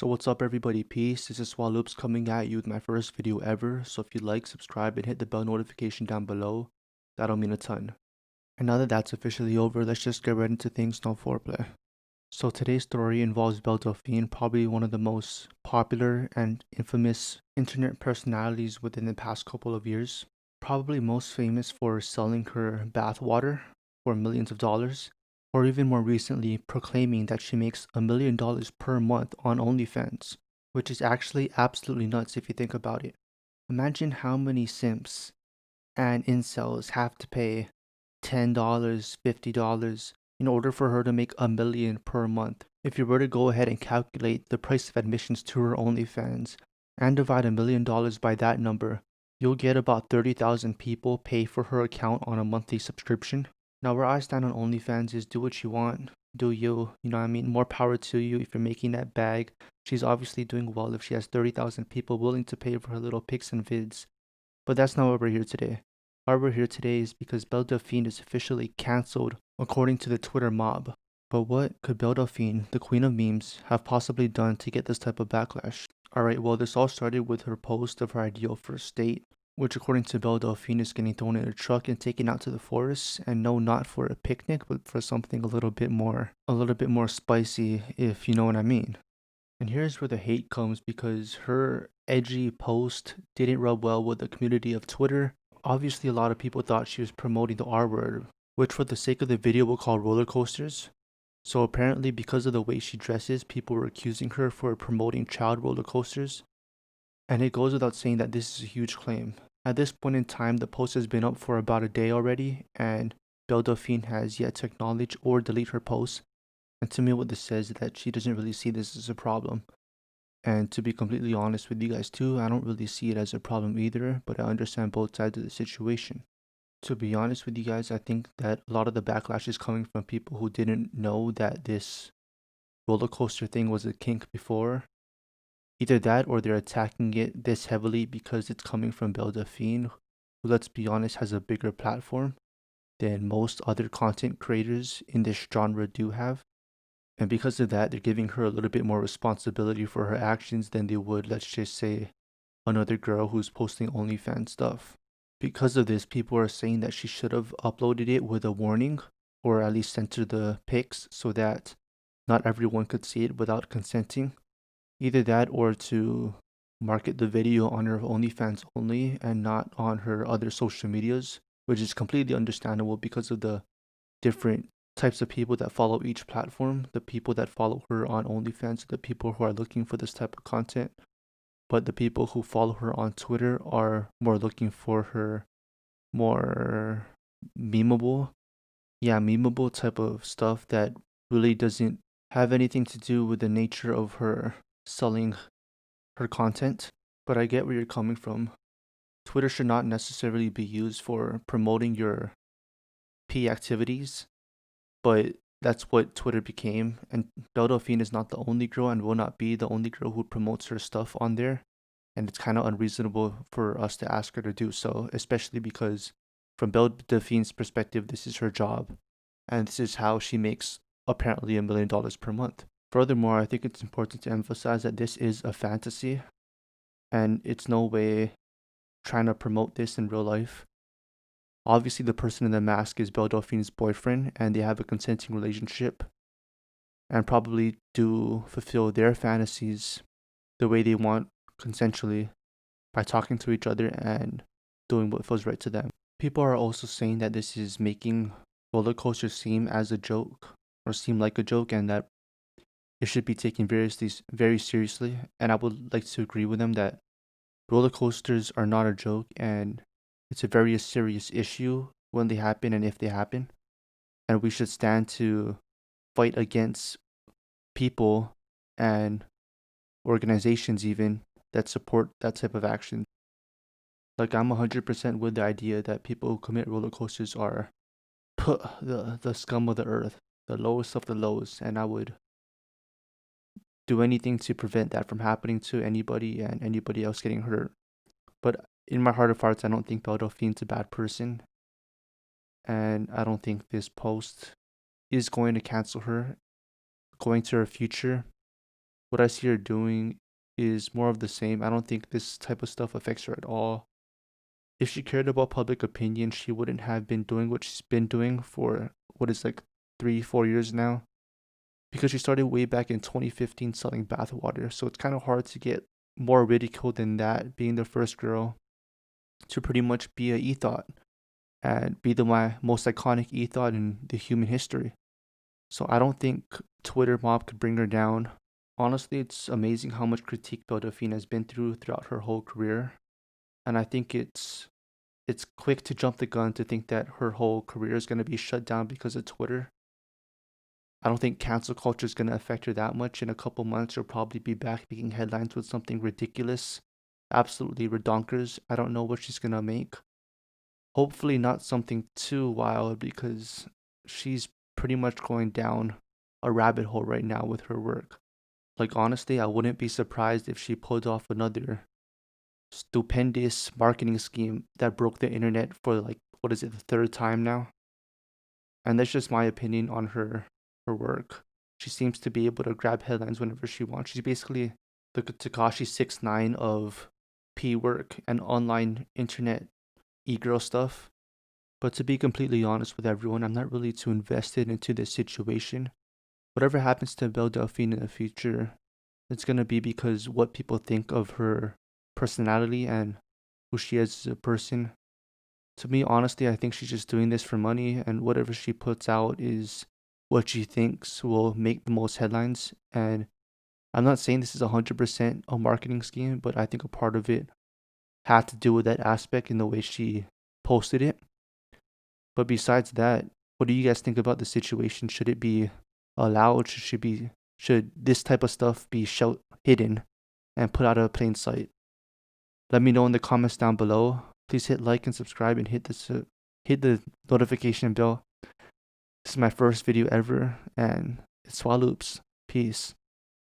So what's up everybody, peace, this is Swaloops coming at you with my first video ever, so if you like, subscribe, and hit the bell notification down below, that'll mean a ton. And now that that's officially over, let's just get right into things, no foreplay. So today's story involves Belle Delphine, probably one of the most popular and infamous internet personalities within the past couple of years. Probably most famous for selling her bath water for millions of dollars, or even more recently proclaiming that she makes $1 million per month on OnlyFans, which is actually absolutely nuts if you think about it. Imagine how many simps and incels have to pay $10, $50 in order for her to make $1 million per month. If you were to go ahead and calculate the price of admissions to her OnlyFans and divide $1 million by that number, you'll get about 30,000 people pay for her account on a monthly subscription. Now, where I stand on OnlyFans is do what you want, do you, you know what I mean? More power to you if you're making that bag. She's obviously doing well if she has 30,000 people willing to pay for her little pics and vids. But that's not why we're here today. Why we're here today is because Belle Delphine is officially cancelled according to the Twitter mob. But what could Belle Delphine, the queen of memes, have possibly done to get this type of backlash? Alright, well, this all started with her post of her ideal first date, which according to Belle Delphine is getting thrown in a truck and taken out to the forest, and no, not for a picnic, but for something a little bit more spicy, if you know what I mean. And here's where the hate comes because her edgy post didn't rub well with the community of Twitter. Obviously, a lot of people thought she was promoting the R word, which for the sake of the video we'll call roller coasters. So apparently, because of the way she dresses, people were accusing her for promoting child roller coasters. And it goes without saying that this is a huge claim. At this point in time, the post has been up for about a day already, and Belle Delphine has yet to acknowledge or delete her post. And to me, what this says is that she doesn't really see this as a problem. And to be completely honest with you guys too, I don't really see it as a problem either, but I understand both sides of the situation. To be honest with you guys, I think that a lot of the backlash is coming from people who didn't know that this roller coaster thing was a kink before. Either that or they're attacking it this heavily because it's coming from Belle Delphine, who, let's be honest, has a bigger platform than most other content creators in this genre do have. And because of that, they're giving her a little bit more responsibility for her actions than they would, let's just say, another girl who's posting OnlyFans stuff. Because of this, people are saying that she should have uploaded it with a warning, or at least censored the pics so that not everyone could see it without consenting. Either that or to market the video on her OnlyFans only and not on her other social medias, which is completely understandable because of the different types of people that follow each platform. The people that follow her on OnlyFans are the people who are looking for this type of content, but the people who follow her on Twitter are more looking for her more memeable, memeable type of stuff that really doesn't have anything to do with the nature of her selling her content. But I get where you're coming from. Twitter should not necessarily be used for promoting your P activities, but that's what Twitter became. And Belle Delphine is not the only girl and will not be the only girl who promotes her stuff on there. And it's kind of unreasonable for us to ask her to do so, especially because from Belle Delphine's perspective, this is her job. And this is how she makes apparently $1 million per month. Furthermore, I think it's important to emphasize that this is a fantasy and it's no way trying to promote this in real life. Obviously, the person in the mask is Belle Delphine's boyfriend, and they have a consenting relationship and probably do fulfill their fantasies the way they want consensually by talking to each other and doing what feels right to them. People are also saying that this is making roller coasters seem as a joke or seem like a joke and that it should be taken very seriously. And I would like to agree with them that roller coasters are not a joke and it's a very serious issue when they happen and if they happen. And we should stand to fight against people and organizations even that support that type of action. Like I'm 100% with the idea that people who commit roller coasters are the scum of the earth, the lowest of the lows, and I would do anything to prevent that from happening to anybody and anybody else getting hurt. But in my heart of hearts, I don't think Belle Delphine's a bad person, and I don't think this post is going to cancel her going to her future. what I see her doing is more of the same. I don't think this type of stuff affects her at all. If she cared about public opinion, she wouldn't have been doing what she's been doing for what is like 3, 4 years now. Because she started way back in 2015 selling bathwater. So it's kind of hard to get more ridicule than that, being the first girl to pretty much be a e-thought and be the most iconic e-thought in the human history. So I don't think Twitter mob could bring her down. Honestly, it's amazing how much critique Delphine has been through throughout her whole career. And I think it's quick to jump the gun to think that her whole career is going to be shut down because of Twitter. I don't think cancel culture is going to affect her that much. In a couple months, she'll probably be back making headlines with something ridiculous, absolutely redonkers. I don't know what she's going to make. Hopefully, not something too wild because she's pretty much going down a rabbit hole right now with her work. Like, honestly, I wouldn't be surprised if she pulled off another stupendous marketing scheme that broke the internet for like, what is it, the third time now? And that's just my opinion on her work. She seems to be able to grab headlines whenever she wants. She's basically the Takashi 69 of P work and online internet e-girl stuff. But to be completely honest with everyone, I'm not really too invested into this situation. Whatever happens to Belle Delphine in the future, it's gonna be because what people think of her personality and who she is as a person. To me, honestly, I think she's just doing this for money, and whatever she puts out is what she thinks will make the most headlines. And I'm not saying this is 100% a marketing scheme, but I think a part of it had to do with that aspect in the way she posted it. But besides that, what do you guys think about the situation? Should it be allowed? Should this type of stuff be hidden and put out of plain sight? Let me know in the comments down below. Please hit like and subscribe and hit the notification bell. This is my first video ever, and it's Swaloops. Peace.